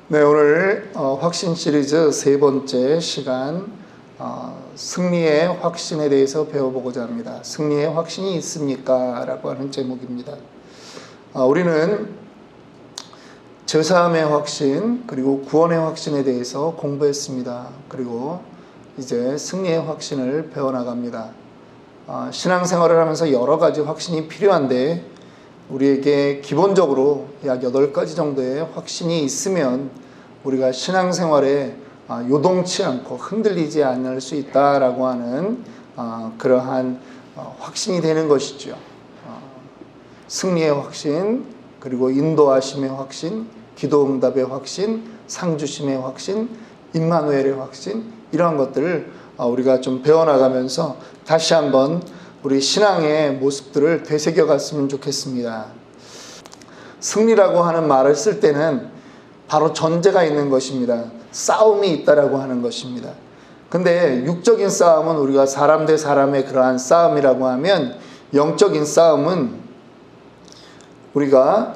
네, 오늘 확신 시리즈 세 번째 시간 승리의 확신에 대해서 배워보고자 합니다. 승리의 확신이 있습니까? 라고 하는 제목입니다. 우리는 죄사함의 확신 그리고 구원의 확신에 대해서 공부했습니다. 그리고 이제 승리의 확신을 배워나갑니다. 신앙생활을 하면서 여러 가지 확신이 필요한데 우리에게 기본적으로 약 8가지 정도의 확신이 있으면 우리가 신앙생활에 요동치 않고 흔들리지 않을 수 있다라고 하는 그러한 확신이 되는 것이죠. 승리의 확신, 그리고 인도하심의 확신, 기도응답의 확신, 상주심의 확신, 임마누엘의 확신, 이러한 것들을 우리가 좀 배워나가면서 다시 한번 우리 신앙의 모습들을 되새겨 갔으면 좋겠습니다. 승리라고 하는 말을 쓸 때는 바로 전제가 있는 것입니다. 싸움이 있다라고 하는 것입니다. 근데 육적인 싸움은 우리가 사람 대 사람의 그러한 싸움이라고 하면, 영적인 싸움은 우리가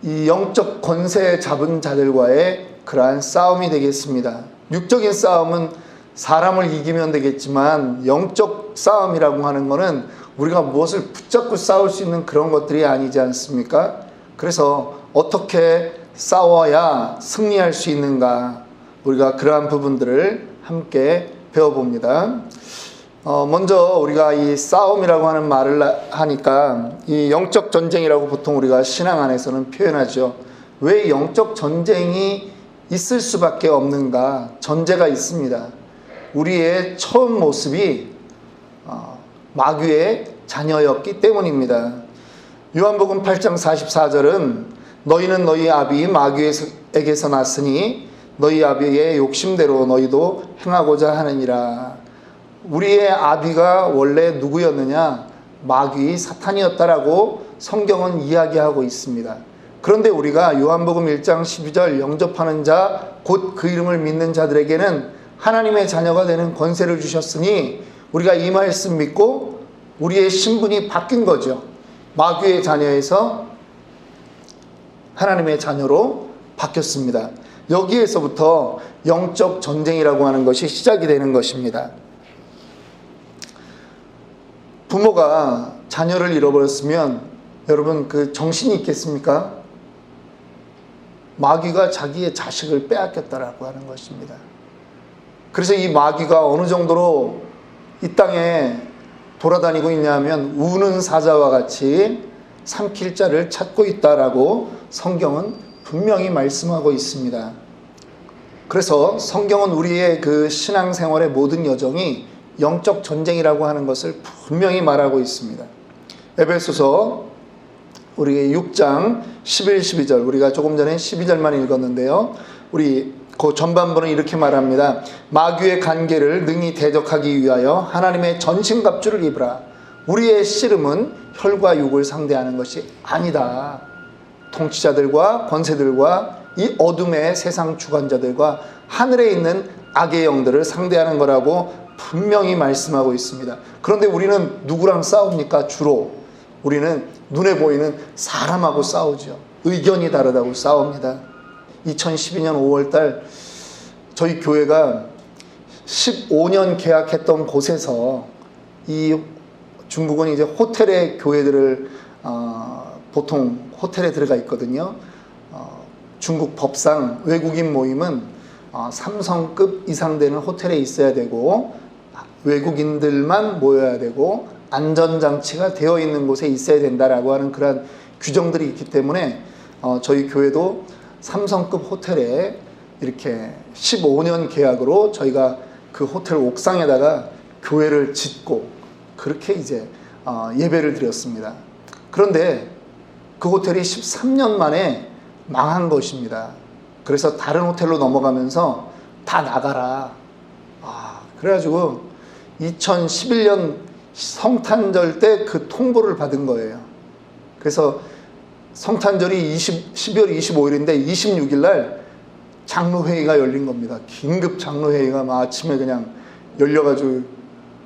이 영적 권세 잡은 자들과의 그러한 싸움이 되겠습니다. 육적인 싸움은 사람을 이기면 되겠지만, 영적 싸움이라고 하는 것은 우리가 무엇을 붙잡고 싸울 수 있는 그런 것들이 아니지 않습니까? 그래서 어떻게 싸워야 승리할 수 있는가, 우리가 그러한 부분들을 함께 배워봅니다. 먼저 우리가 이 싸움이라고 하는 말을 하니까 이 영적 전쟁이라고 보통 우리가 신앙 안에서는 표현하죠. 왜 영적 전쟁이 있을 수밖에 없는가? 전제가 있습니다. 우리의 처음 모습이 마귀의 자녀였기 때문입니다. 요한복음 8장 44절은 너희는 너희 아비 마귀에게서 났으니 너희 아비의 욕심대로 너희도 행하고자 하느니라. 우리의 아비가 원래 누구였느냐? 마귀 사탄이었다라고 성경은 이야기하고 있습니다. 그런데 우리가 요한복음 1장 12절 영접하는 자 곧 그 이름을 믿는 자들에게는 하나님의 자녀가 되는 권세를 주셨으니, 우리가 이 말씀 믿고 우리의 신분이 바뀐 거죠. 마귀의 자녀에서 하나님의 자녀로 바뀌었습니다. 여기에서부터 영적 전쟁이라고 하는 것이 시작이 되는 것입니다. 부모가 자녀를 잃어버렸으면 여러분 그 정신이 있겠습니까? 마귀가 자기의 자식을 빼앗겼다라고 하는 것입니다. 그래서 이 마귀가 어느 정도로 이 땅에 돌아다니고 있냐면 우는 사자와 같이 삼킬 자를 찾고 있다라고 성경은 분명히 말씀하고 있습니다. 그래서 성경은 우리의 그 신앙생활의 모든 여정이 영적 전쟁이라고 하는 것을 분명히 말하고 있습니다. 에베소서 우리 6장 11, 12절, 우리가 조금 전에 12절만 읽었는데요. 우리 그 전반부는 이렇게 말합니다. 마귀의 간계를 능히 대적하기 위하여 하나님의 전신갑주를 입으라. 우리의 씨름은 혈과 육을 상대하는 것이 아니다. 통치자들과 권세들과 이 어둠의 세상 주관자들과 하늘에 있는 악의 영들을 상대하는 거라고 분명히 말씀하고 있습니다. 그런데 우리는 누구랑 싸웁니까? 주로 우리는 눈에 보이는 사람하고 싸우죠. 의견이 다르다고 싸웁니다. 2012년 5월달 저희 교회가 15년 계약했던 곳에서, 이 중국은 이제 호텔의 교회들을 보통 호텔에 들어가 있거든요. 중국 법상 외국인 모임은 3성급 이상 되는 호텔에 있어야 되고, 외국인들만 모여야 되고, 안전장치가 되어 있는 곳에 있어야 된다라고 하는 그런 규정들이 있기 때문에 저희 교회도 3성급 호텔에 이렇게 15년 계약으로 저희가 그 호텔 옥상에다가 교회를 짓고 그렇게 이제 예배를 드렸습니다. 그런데 그 호텔이 13년 만에 망한 것입니다. 그래서 다른 호텔로 넘어가면서 다 나가라. 그래가지고 2011년 성탄절 때 그 통보를 받은 거예요. 그래서 성탄절이 12월 25일인데 26일 날 장로회의가 열린 겁니다. 긴급 장로회의가 막 아침에 그냥 열려가지고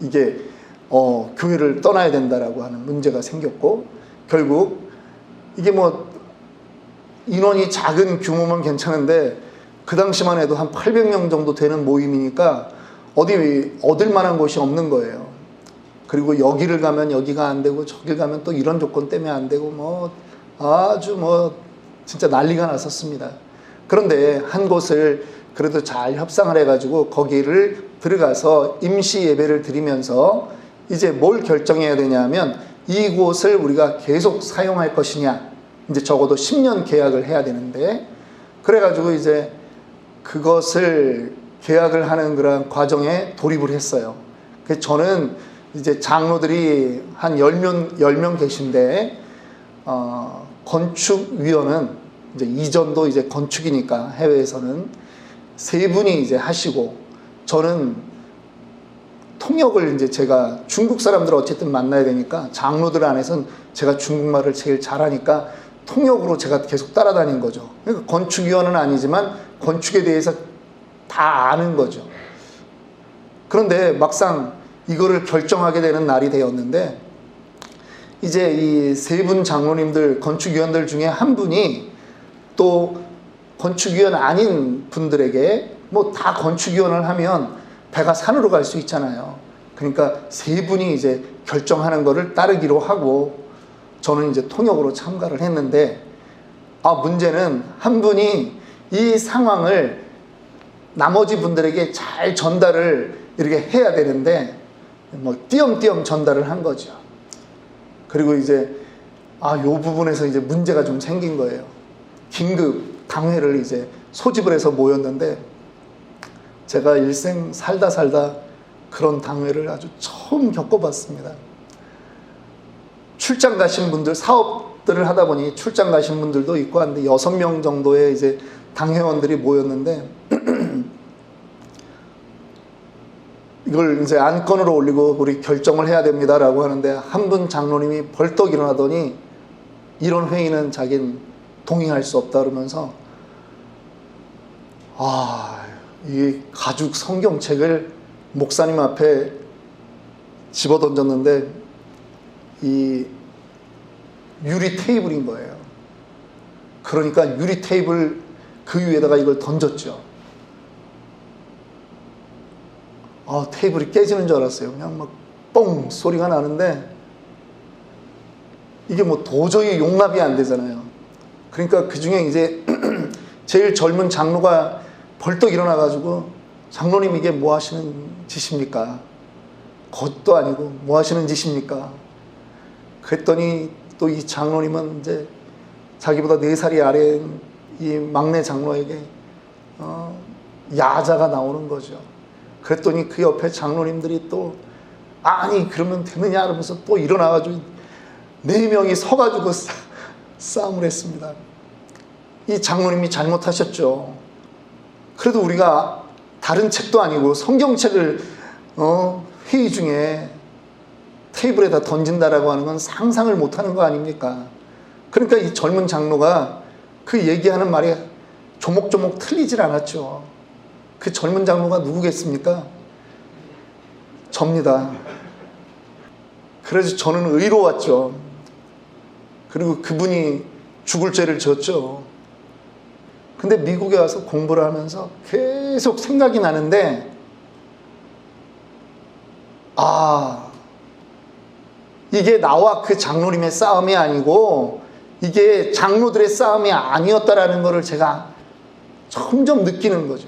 이게 교회를 떠나야 된다라고 하는 문제가 생겼고, 결국 이게 뭐 인원이 작은 규모면 괜찮은데 그 당시만 해도 한 800명 정도 되는 모임이니까 어디 얻을 만한 곳이 없는 거예요. 그리고 여기를 가면 여기가 안 되고 저길 가면 또 이런 조건 때문에 안 되고 뭐 아주 뭐 진짜 난리가 났었습니다. 그런데 한 곳을 그래도 잘 협상을 해가지고 거기를 들어가서 임시 예배를 드리면서 이제 뭘 결정해야 되냐면 이곳을 우리가 계속 사용할 것이냐, 이제 적어도 10년 계약을 해야 되는데, 그래가지고 이제 그것을 계약을 하는 그런 과정에 돌입을 했어요. 그래서 저는 이제 장로들이 한 10명 계신데, 건축위원은 이제 이전도 이제 건축이니까 해외에서는 3분이 이제 하시고, 저는 통역을 이제 제가 중국 사람들 어쨌든 만나야 되니까 장로들 안에서는 제가 중국말을 제일 잘하니까 통역으로 제가 계속 따라다닌 거죠. 그러니까 건축위원은 아니지만 건축에 대해서 다 아는 거죠. 그런데 막상 이거를 결정하게 되는 날이 되었는데, 이제 이 3분 장로님들, 건축위원들 중에 한 분이 또 건축위원 아닌 분들에게 뭐 다 건축위원을 하면 배가 산으로 갈 수 있잖아요. 그러니까 3분이 이제 결정하는 거를 따르기로 하고 저는 이제 통역으로 참가를 했는데, 문제는 한 분이 이 상황을 나머지 분들에게 잘 전달을 이렇게 해야 되는데 뭐 띄엄띄엄 전달을 한 거죠. 그리고 이제 요 부분에서 이제 문제가 좀 생긴 거예요. 긴급 당회를 이제 소집을 해서 모였는데, 제가 일생 살다 그런 당회를 아주 처음 겪어봤습니다. 출장 가신 분들, 사업들을 하다 보니 출장 가신 분들도 있고 한데 6명 정도의 이제 당회원들이 모였는데 이걸 이제 안건으로 올리고 우리 결정을 해야 됩니다라고 하는데, 한 분 장로님이 벌떡 일어나더니 이런 회의는 자기는 동의할 수 없다 그러면서 이 가죽 성경책을 목사님 앞에 집어 던졌는데 이 유리 테이블인 거예요. 그러니까 유리 테이블 그 위에다가 이걸 던졌죠. 테이블이 깨지는 줄 알았어요. 그냥 막 뻥 소리가 나는데 이게 뭐 도저히 용납이 안 되잖아요. 그러니까 그 중에 이제 제일 젊은 장로가 벌떡 일어나가지고, 장로님 이게 뭐 하시는 짓입니까? 것도 아니고 뭐 하시는 짓입니까? 그랬더니 또 이 장로님은 이제 자기보다 4살이 아래인 이 막내 장로에게 야자가 나오는 거죠. 그랬더니 그 옆에 장로님들이 또 아니 그러면 되느냐 그러면서 또 일어나가지고 4명이 서가지고 싸움을 했습니다. 이 장로님이 잘못하셨죠. 그래도 우리가 다른 책도 아니고 성경책을 회의 중에 테이블에다 던진다라고 하는 건 상상을 못하는 거 아닙니까? 그러니까 이 젊은 장로가 그 얘기하는 말이 조목조목 틀리질 않았죠. 그 젊은 장로가 누구겠습니까? 접니다. 그래서 저는 의로웠죠. 그리고 그분이 죽을 죄를 졌죠. 근데 미국에 와서 공부를 하면서 계속 생각이 나는데, 이게 나와 그 장로님의 싸움이 아니고 이게 장로들의 싸움이 아니었다라는 것을 제가 점점 느끼는 거죠.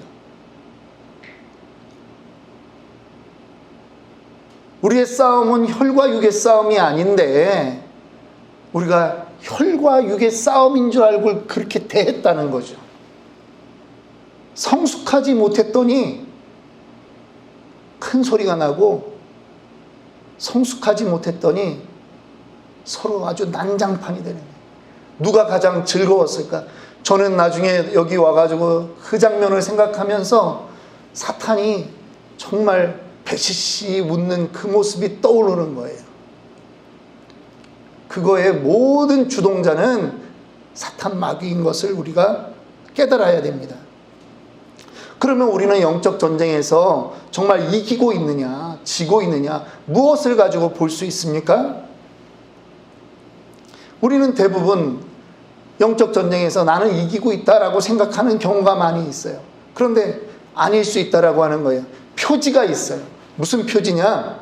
우리의 싸움은 혈과 육의 싸움이 아닌데 우리가 혈과 육의 싸움인 줄 알고 그렇게 대했다는 거죠. 성숙하지 못했더니 큰 소리가 나고, 성숙하지 못했더니 서로 아주 난장판이 되는 거예요. 누가 가장 즐거웠을까? 저는 나중에 여기 와가지고 그 장면을 생각하면서 사탄이 정말 배시시 웃는 그 모습이 떠오르는 거예요. 그거의 모든 주동자는 사탄 마귀인 것을 우리가 깨달아야 됩니다. 그러면 우리는 영적 전쟁에서 정말 이기고 있느냐, 지고 있느냐, 무엇을 가지고 볼 수 있습니까? 우리는 대부분 영적 전쟁에서 나는 이기고 있다라고 생각하는 경우가 많이 있어요. 그런데 아닐 수 있다라고 하는 거예요. 표지가 있어요. 무슨 표지냐?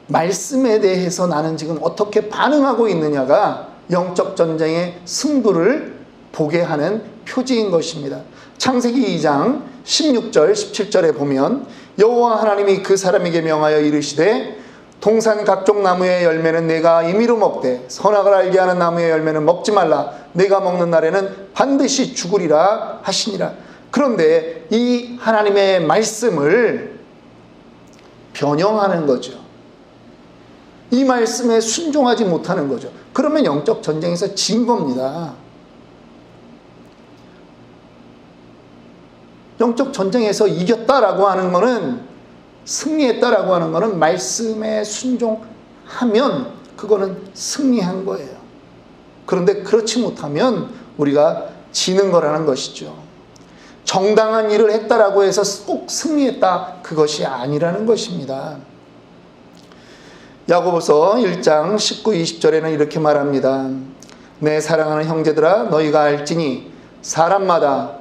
말씀에 대해서 나는 지금 어떻게 반응하고 있느냐가 영적 전쟁의 승부를 보게 하는 표지인 것입니다. 창세기 2장 16절 17절에 보면 여호와 하나님이 그 사람에게 명하여 이르시되 동산 각종 나무의 열매는 내가 임의로 먹되 선악을 알게 하는 나무의 열매는 먹지 말라. 내가 먹는 날에는 반드시 죽으리라 하시니라. 그런데 이 하나님의 말씀을 변형하는 거죠. 이 말씀에 순종하지 못하는 거죠. 그러면 영적 전쟁에서 진 겁니다. 영적 전쟁에서 이겼다라고 하는 것은, 승리했다라고 하는 것은 말씀에 순종하면 그거는 승리한 거예요. 그런데 그렇지 못하면 우리가 지는 거라는 것이죠. 정당한 일을 했다라고 해서 꼭 승리했다, 그것이 아니라는 것입니다. 야고보서 1장 19, 20절에는 이렇게 말합니다. 내 사랑하는 형제들아, 너희가 알지니 사람마다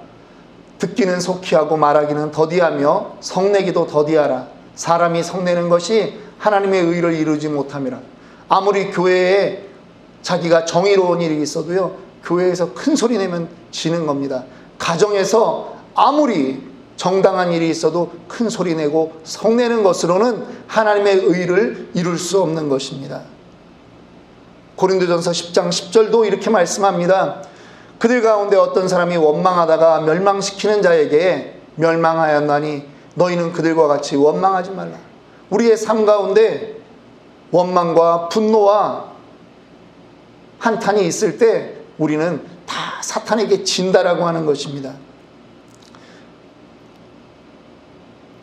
듣기는 속히 하고 말하기는 더디하며 성내기도 더디하라. 사람이 성내는 것이 하나님의 의를 이루지 못함이라. 아무리 교회에 자기가 정의로운 일이 있어도요, 교회에서 큰 소리 내면 지는 겁니다. 가정에서 아무리 정당한 일이 있어도 큰 소리 내고 성내는 것으로는 하나님의 의를 이룰 수 없는 것입니다. 고린도전서 10장 10절도 이렇게 말씀합니다. 그들 가운데 어떤 사람이 원망하다가 멸망시키는 자에게 멸망하였나니 너희는 그들과 같이 원망하지 말라. 우리의 삶 가운데 원망과 분노와 한탄이 있을 때 우리는 다 사탄에게 진다라고 하는 것입니다.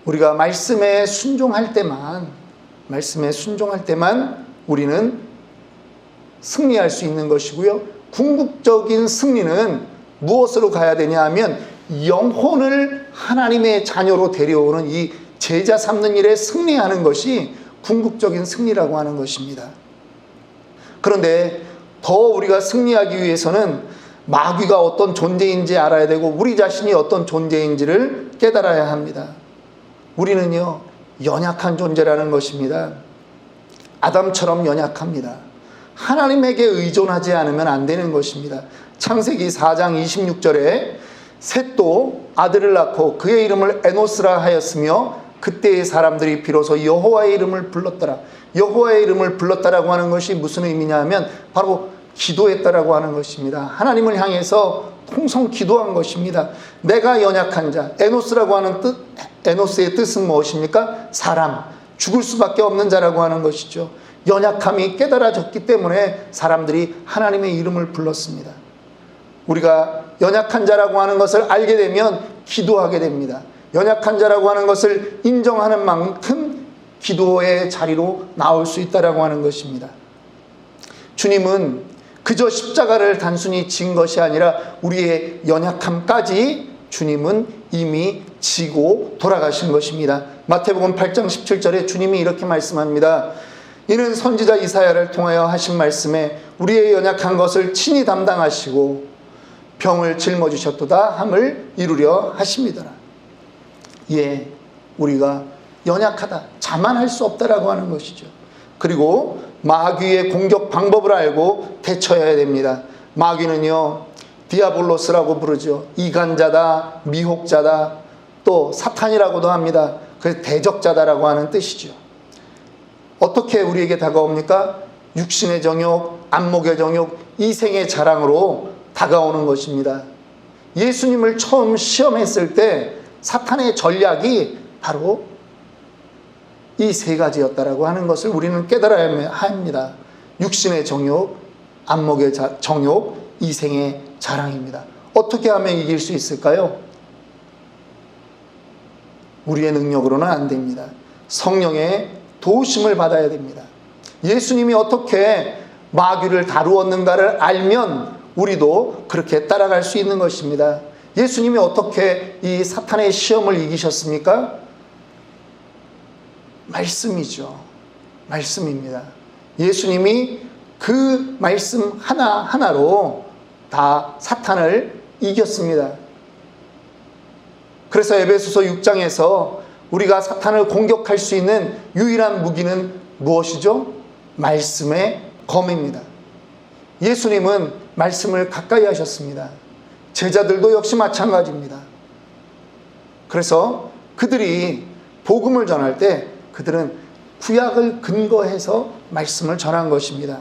우리가 말씀에 순종할 때만 우리는 승리할 수 있는 것이고요. 궁극적인 승리는 무엇으로 가야 되냐 하면 영혼을 하나님의 자녀로 데려오는 이 제자 삼는 일에 승리하는 것이 궁극적인 승리라고 하는 것입니다. 그런데 더 우리가 승리하기 위해서는 마귀가 어떤 존재인지 알아야 되고 우리 자신이 어떤 존재인지를 깨달아야 합니다. 우리는요, 연약한 존재라는 것입니다. 아담처럼 연약합니다. 하나님에게 의존하지 않으면 안 되는 것입니다. 창세기 4장 26절에 셋도 아들을 낳고 그의 이름을 에노스라 하였으며 그때의 사람들이 비로소 여호와의 이름을 불렀더라. 여호와의 이름을 불렀다라고 하는 것이 무슨 의미냐 하면 바로 기도했다라고 하는 것입니다. 하나님을 향해서 통성 기도한 것입니다. 내가 연약한 자, 에노스라고 하는 뜻, 에노스의 뜻은 무엇입니까? 사람, 죽을 수밖에 없는 자라고 하는 것이죠. 연약함이 깨달아졌기 때문에 사람들이 하나님의 이름을 불렀습니다. 우리가 연약한 자라고 하는 것을 알게 되면 기도하게 됩니다. 연약한 자라고 하는 것을 인정하는 만큼 기도의 자리로 나올 수 있다라고 하는 것입니다. 주님은 그저 십자가를 단순히 진 것이 아니라 우리의 연약함까지 주님은 이미 지고 돌아가신 것입니다. 마태복음 8장 17절에 주님이 이렇게 말씀합니다. 이는 선지자 이사야를 통하여 하신 말씀에 우리의 연약한 것을 친히 담당하시고 병을 짊어지셨도다 함을 이루려 하십니다. 예, 우리가 연약하다, 자만할 수 없다라고 하는 것이죠. 그리고 마귀의 공격 방법을 알고 대처해야 됩니다. 마귀는요, 디아볼로스라고 부르죠. 이간자다, 미혹자다, 또 사탄이라고도 합니다. 그래서 대적자다라고 하는 뜻이죠. 어떻게 우리에게 다가옵니까? 육신의 정욕, 안목의 정욕, 이생의 자랑으로 다가오는 것입니다. 예수님을 처음 시험했을 때 사탄의 전략이 바로 이 세 가지였다라고 하는 것을 우리는 깨달아야 합니다. 육신의 정욕, 안목의 정욕, 이생의 자랑입니다. 어떻게 하면 이길 수 있을까요? 우리의 능력으로는 안 됩니다. 성령의 도우심을 받아야 됩니다. 예수님이 어떻게 마귀를 다루었는가를 알면 우리도 그렇게 따라갈 수 있는 것입니다. 예수님이 어떻게 이 사탄의 시험을 이기셨습니까? 말씀이죠. 말씀입니다. 예수님이 그 말씀 하나하나로 다 사탄을 이겼습니다. 그래서 에베소서 6장에서 우리가 사탄을 공격할 수 있는 유일한 무기는 무엇이죠? 말씀의 검입니다. 예수님은 말씀을 가까이 하셨습니다. 제자들도 역시 마찬가지입니다. 그래서 그들이 복음을 전할 때 그들은 구약을 근거해서 말씀을 전한 것입니다.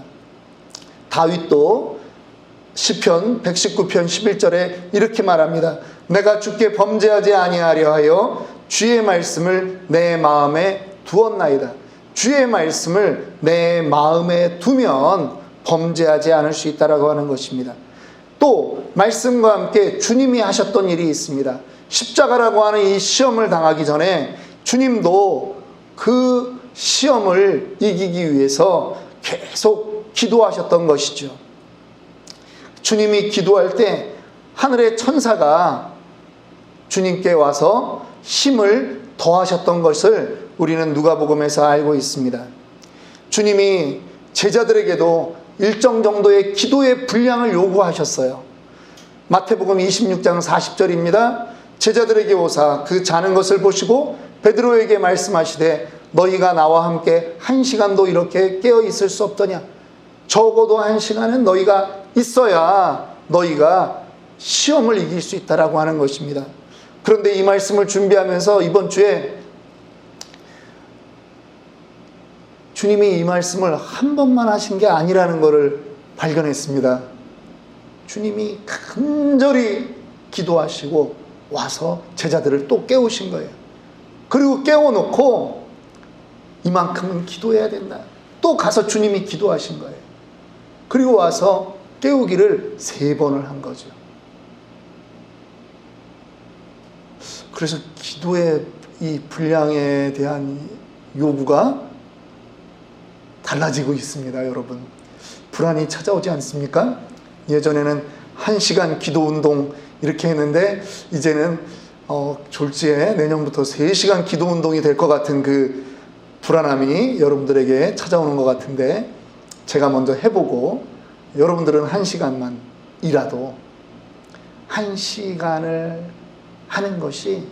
다윗도 시편 119편 11절에 이렇게 말합니다. 내가 주께 범죄하지 아니하려 하여 주의 말씀을 내 마음에 두었나이다. 주의 말씀을 내 마음에 두면 범죄하지 않을 수 있다라고 하는 것입니다. 또 말씀과 함께 주님이 하셨던 일이 있습니다. 십자가라고 하는 이 시험을 당하기 전에 주님도 그 시험을 이기기 위해서 계속 기도하셨던 것이죠. 주님이 기도할 때 하늘의 천사가 주님께 와서 힘을 더하셨던 것을 우리는 누가복음에서 알고 있습니다. 주님이 제자들에게도 일정 정도의 기도의 분량을 요구하셨어요. 마태복음 26장 40절입니다. 제자들에게 오사 그 자는 것을 보시고 베드로에게 말씀하시되 너희가 나와 함께 1시간도 이렇게 깨어 있을 수 없더냐. 적어도 1시간은 너희가 있어야 너희가 시험을 이길 수 있다라고 하는 것입니다. 그런데 이 말씀을 준비하면서 이번 주에 주님이 이 말씀을 한 번만 하신 게 아니라는 것을 발견했습니다. 주님이 간절히 기도하시고 와서 제자들을 또 깨우신 거예요. 그리고 깨워놓고 이만큼은 기도해야 된다. 또 가서 주님이 기도하신 거예요. 그리고 와서 깨우기를 3번을 한 거죠. 그래서 기도의 이 분량에 대한 요구가 달라지고 있습니다, 여러분. 불안이 찾아오지 않습니까? 예전에는 1시간 기도 운동 이렇게 했는데 이제는 졸지에 내년부터 3시간 기도 운동이 될 것 같은 그 불안함이 여러분들에게 찾아오는 것 같은데 제가 먼저 해보고 여러분들은 1시간만이라도 1시간을 하는 것이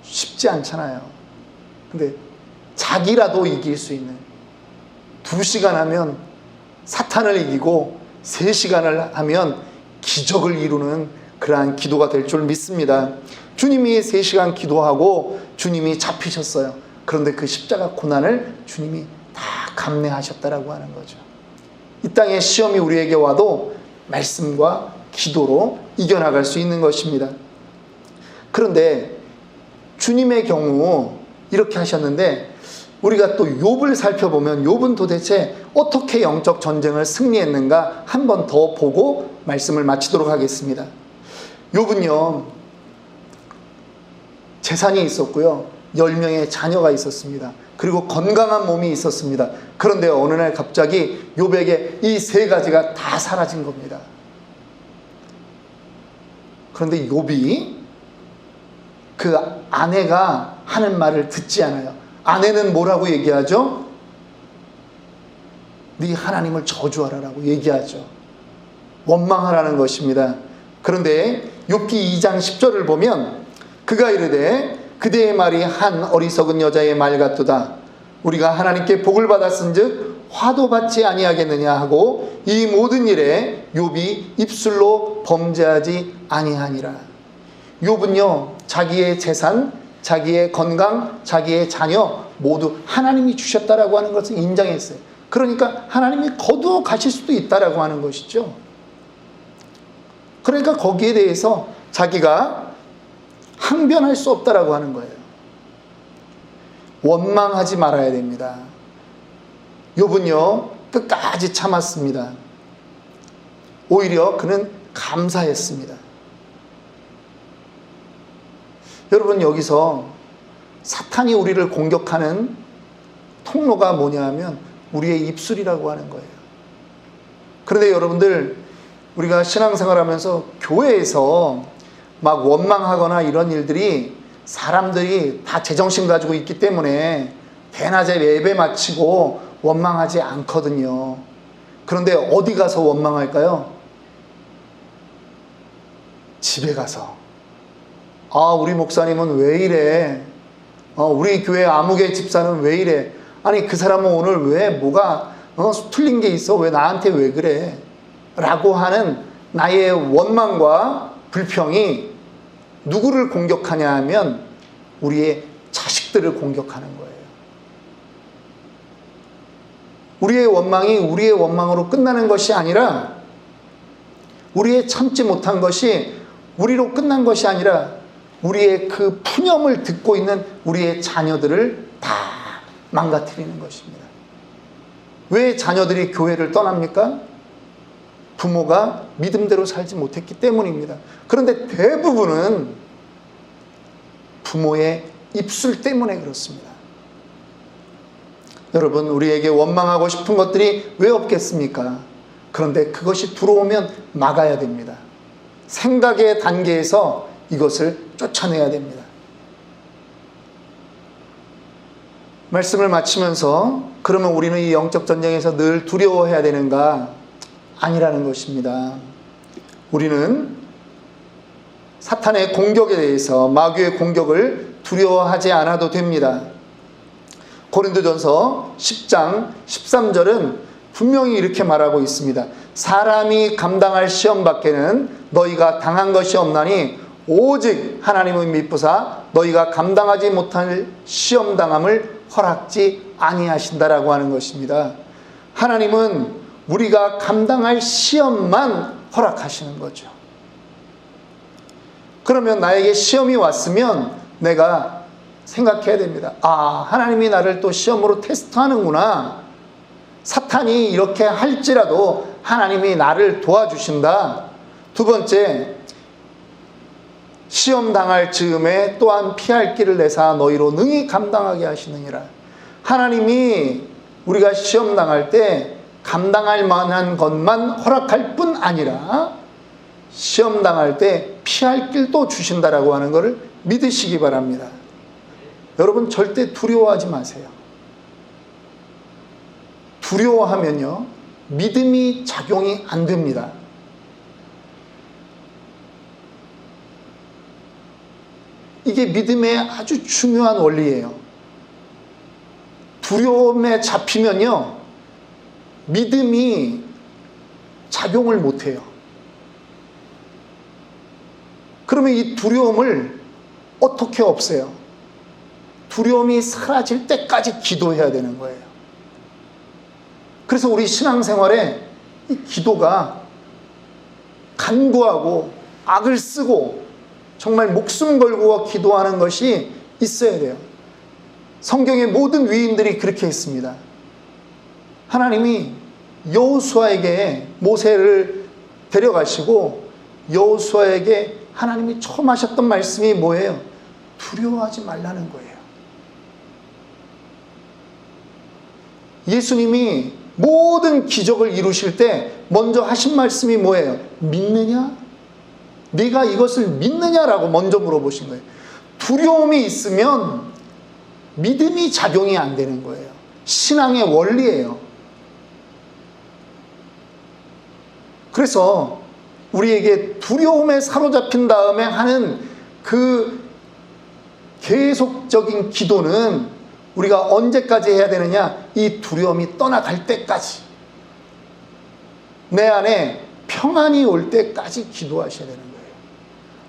쉽지 않잖아요. 근데 자기라도 이길 수 있는 2시간 하면 사탄을 이기고 3시간을 하면 기적을 이루는 그러한 기도가 될 줄 믿습니다. 주님이 3시간 기도하고 주님이 잡히셨어요. 그런데 그 십자가 고난을 주님이 다 감내하셨다라고 하는 거죠. 이 땅에 시험이 우리에게 와도 말씀과 기도로 이겨나갈 수 있는 것입니다. 그런데 주님의 경우 이렇게 하셨는데 우리가 또 욥을 살펴보면 욥은 도대체 어떻게 영적 전쟁을 승리했는가 한 번 더 보고 말씀을 마치도록 하겠습니다. 욥은요 재산이 있었고요 10명의 자녀가 있었습니다. 그리고 건강한 몸이 있었습니다. 그런데 어느 날 갑자기 욥에게 이 3가지가 다 사라진 겁니다. 그런데 욥이 그 아내가 하는 말을 듣지 않아요. 아내는 뭐라고 얘기하죠? 네 하나님을 저주하라라고 얘기하죠. 원망하라는 것입니다. 그런데 욥기 2장 10절을 보면 그가 이르되 그대의 말이 한 어리석은 여자의 말 같도다. 우리가 하나님께 복을 받았은즉 화도 받지 아니하겠느냐 하고 이 모든 일에 욥이 입술로 범죄하지 아니하니라. 욥은요 자기의 재산, 자기의 건강, 자기의 자녀 모두 하나님이 주셨다라고 하는 것을 인정했어요. 그러니까 하나님이 거두어 가실 수도 있다라고 하는 것이죠. 그러니까 거기에 대해서 자기가 항변할 수 없다라고 하는 거예요. 원망하지 말아야 됩니다. 욥은요 끝까지 참았습니다. 오히려 그는 감사했습니다. 여러분 여기서 사탄이 우리를 공격하는 통로가 뭐냐 하면 우리의 입술이라고 하는 거예요. 그런데 여러분들 우리가 신앙생활하면서 교회에서 막 원망하거나 이런 일들이 사람들이 다 제정신 가지고 있기 때문에 대낮에 예배 마치고 원망하지 않거든요. 그런데 어디 가서 원망할까요? 집에 가서 우리 목사님은 왜 이래? 우리 교회 아무개 집사는 왜 이래? 아니 그 사람은 오늘 왜 뭐가 틀린 게 있어? 왜 나한테 왜 그래? 라고 하는 나의 원망과 불평이 누구를 공격하냐 하면 우리의 자식들을 공격하는 거예요. 우리의 원망이 우리의 원망으로 끝나는 것이 아니라, 우리의 참지 못한 것이 우리로 끝난 것이 아니라 우리의 그 푸념을 듣고 있는 우리의 자녀들을 다 망가뜨리는 것입니다. 왜 자녀들이 교회를 떠납니까? 부모가 믿음대로 살지 못했기 때문입니다. 그런데 대부분은 부모의 입술 때문에 그렇습니다. 여러분, 우리에게 원망하고 싶은 것들이 왜 없겠습니까? 그런데 그것이 들어오면 막아야 됩니다. 생각의 단계에서 이것을 쫓아내야 됩니다. 말씀을 마치면서, 그러면 우리는 이 영적 전쟁에서 늘 두려워해야 되는가? 아니라는 것입니다. 우리는 사탄의 공격에 대해서, 마귀의 공격을 두려워하지 않아도 됩니다. 고린도전서 10장 13절은 분명히 이렇게 말하고 있습니다. 사람이 감당할 시험 밖에는 너희가 당한 것이 없나니 오직 하나님은 미쁘사 너희가 감당하지 못할 시험 당함을 허락지 아니하신다라고 하는 것입니다. 하나님은 우리가 감당할 시험만 허락하시는 거죠. 그러면 나에게 시험이 왔으면 내가 생각해야 됩니다. 하나님이 나를 또 시험으로 테스트하는구나. 사탄이 이렇게 할지라도 하나님이 나를 도와주신다. 두 번째, 시험 당할 즈음에 또한 피할 길을 내사 너희로 능히 감당하게 하시느니라. 하나님이 우리가 시험 당할 때 감당할 만한 것만 허락할 뿐 아니라 시험 당할 때 피할 길도 주신다라고 하는 것을 믿으시기 바랍니다. 여러분, 절대 두려워하지 마세요. 두려워하면요, 믿음이 작용이 안 됩니다. 이게 믿음의 아주 중요한 원리예요. 두려움에 잡히면요, 믿음이 작용을 못해요. 그러면 이 두려움을 어떻게 없애요? 두려움이 사라질 때까지 기도해야 되는 거예요. 그래서 우리 신앙생활에 이 기도가 간구하고 악을 쓰고 정말 목숨 걸고 기도하는 것이 있어야 돼요. 성경의 모든 위인들이 그렇게 했습니다. 하나님이 여호수아에게 모세를 데려가시고 여호수아에게 하나님이 처음 하셨던 말씀이 뭐예요? 두려워하지 말라는 거예요. 예수님이 모든 기적을 이루실 때 먼저 하신 말씀이 뭐예요? 믿느냐? 네가 이것을 믿느냐라고 먼저 물어보신 거예요. 두려움이 있으면 믿음이 작용이 안 되는 거예요. 신앙의 원리예요. 그래서 우리에게 두려움에 사로잡힌 다음에 하는 그 계속적인 기도는 우리가 언제까지 해야 되느냐? 이 두려움이 떠나갈 때까지, 내 안에 평안이 올 때까지 기도하셔야 되는 거예요.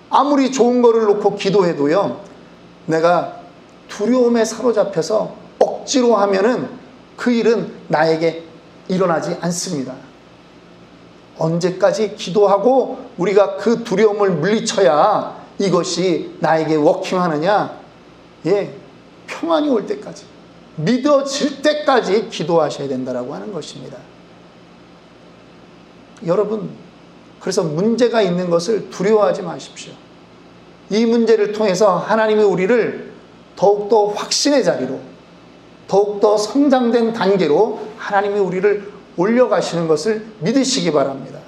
아무리 좋은 거를 놓고 기도해도요, 내가 두려움에 사로잡혀서 억지로 하면은 그 일은 나에게 일어나지 않습니다. 언제까지 기도하고 우리가 그 두려움을 물리쳐야 이것이 나에게 워킹하느냐? 평안이 올 때까지, 믿어질 때까지 기도하셔야 된다라고 하는 것입니다. 여러분, 그래서 문제가 있는 것을 두려워하지 마십시오. 이 문제를 통해서 하나님이 우리를 더욱더 확신의 자리로, 더욱더 성장된 단계로 하나님이 우리를 올려가시는 것을 믿으시기 바랍니다.